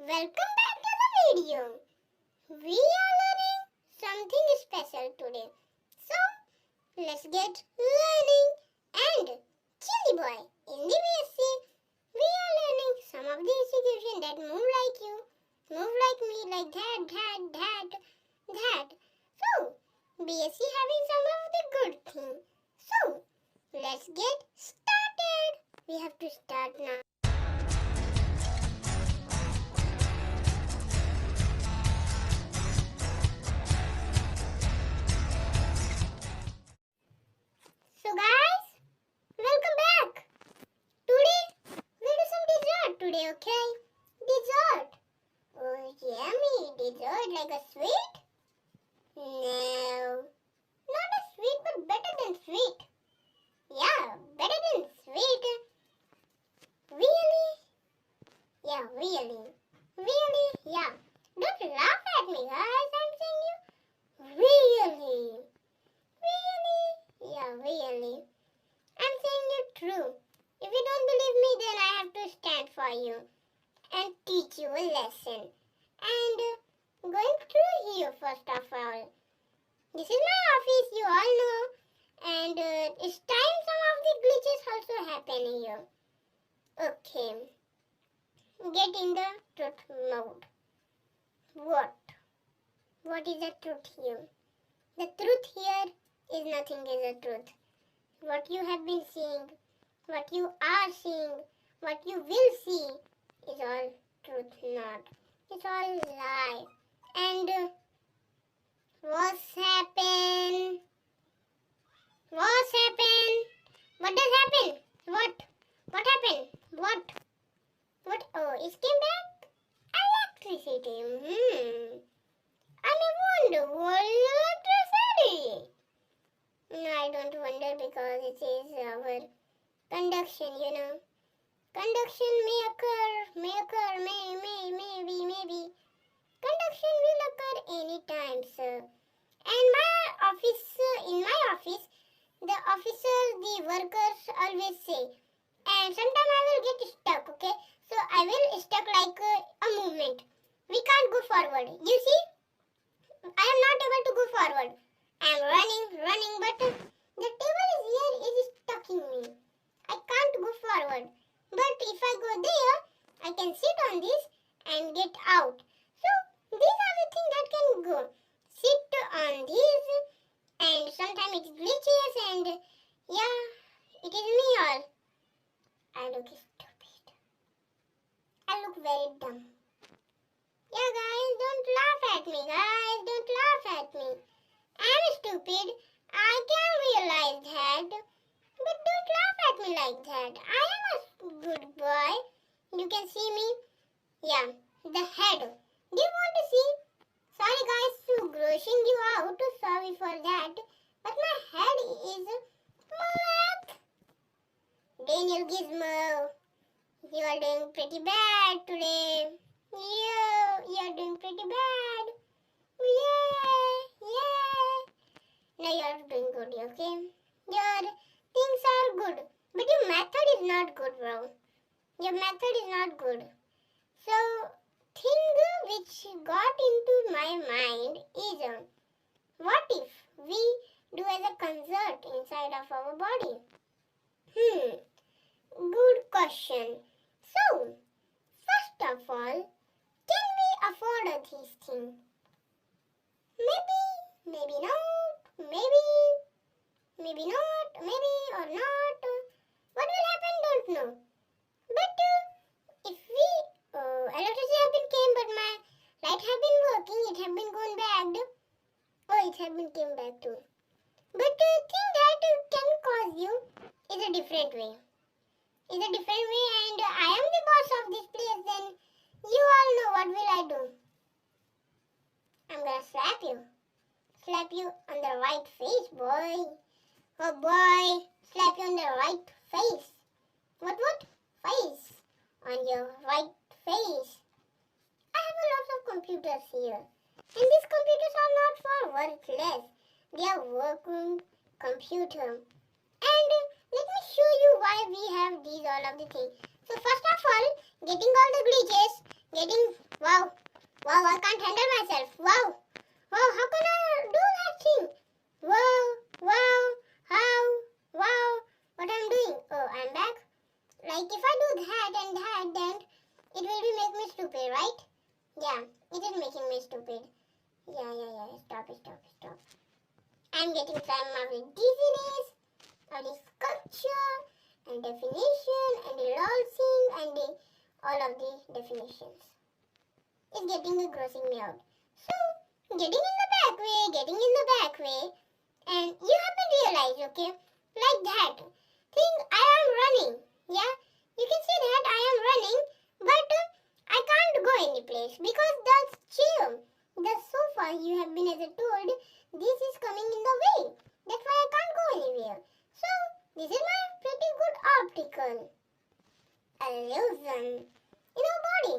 Welcome back to the video. We are learning something special today. So, let's get learning. And Chilly Boy, in the BSc, we are learning some of the institutions that move like you, move like me, like that. So, BSc having some of the good things. So, let's get started. We have to start now. So guys, welcome back. Today, we'll do some dessert today, okay? Dessert. Oh, yummy. Dessert like a sweet? No. Not a sweet, but better than sweet. Yeah, better than sweet. Really? Yeah, really. Really? Yeah. Don't laugh at me, guys. I'm saying you. Really? Really? Yeah, really. I'm saying you true. If you don't believe me, then I have to stand for you and teach you a lesson. And going through here, first of all. This is my office, you all know. And it's time some of the glitches also happen here. Okay. Get in the truth mode. What? What is the truth here? The truth here is nothing is a truth. What you have been seeing, what you are seeing, what you will see is all truth not. It's all lie. And what's happened? What's happened? What does happen? What? What happened? What? What? Oh, it came back? Electricity. I may wonder what electricity. No, I don't wonder because it is our conduction, you know. Conduction may occur, maybe. Conduction will occur anytime, sir. And in my office, the officers, the workers always say, and sometimes I will get stuck, okay? So I will stuck like a movement. We can't go forward. You see? I am not able to go forward. I am running, but the table is here is stuck in me. I can't go forward. But if I go there, I can sit on this and get out. So these are the things that can go. Sit on this and sometimes it glitches and yeah, it is me all. I look stupid. I look very dumb. Yeah guys, don't laugh at me guys. Don't laugh at me. I'm stupid. I can realize that. But don't laugh at me like that. I am a good boy. You can see me. Yeah, the head. Do you want to see? Sorry guys to grossing you out. Sorry for that. But my head is black. Daniel Gizmo. You are doing pretty bad today. You are doing pretty bad. Yeah. Now you are doing good, okay? Your things are good. But your method is not good, bro. Your method is not good. So, thing which got into my mind is, what if we do as a concert inside of our body? Good question. So, first of all, can we afford these things? Maybe not, maybe not, maybe or not. What will happen, don't know. But if we, electricity have been came, but my light have been working, it have been gone back. Oh, it have been came back too. But thing that can cause you is a different way. And I am the boss of this place, then you all know what will I do. I'm gonna slap you. Slap you on the right face, boy. Oh boy, slap you on the right face. What? Face. On your right face. I have a lot of computers here. And these computers are not for worthless. They are working computer. And let me show you why we have these all of the things. So first of all, getting all the glitches, getting I do that and that, then it will be make me stupid, right? Yeah, it is making me stupid. Yeah. Stop. I'm getting some of the dizziness, of the sculpture, and definition, and the lolsing, and all of the definitions. It's getting grossing me out. So, getting in the back way, and you have to realize, okay, like that. Think I am running, yeah? You can see that I am running, but I can't go any place because that chair, the sofa you have been as a told, this is coming in the way. That's why I can't go anywhere. So, this is my pretty good optical illusion in our body.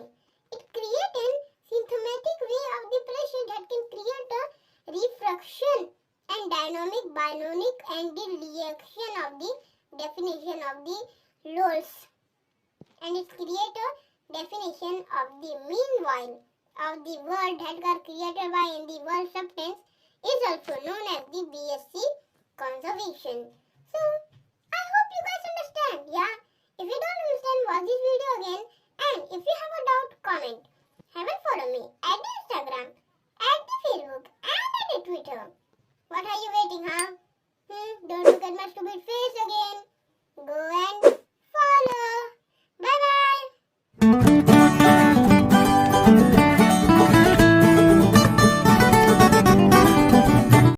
It creates a symptomatic way of the pressure that can create a refraction and dynamic bionic and the reaction of the definition of the lols. And it creates a definition of the meanwhile of the word that got created by in the world substance is also known as the BSc conservation. So, I hope you guys understand, yeah? If you don't understand, watch this video again, and if you have a doubt, comment. Have a follow me at the Instagram, at the Facebook, and at the Twitter. What are you waiting, huh?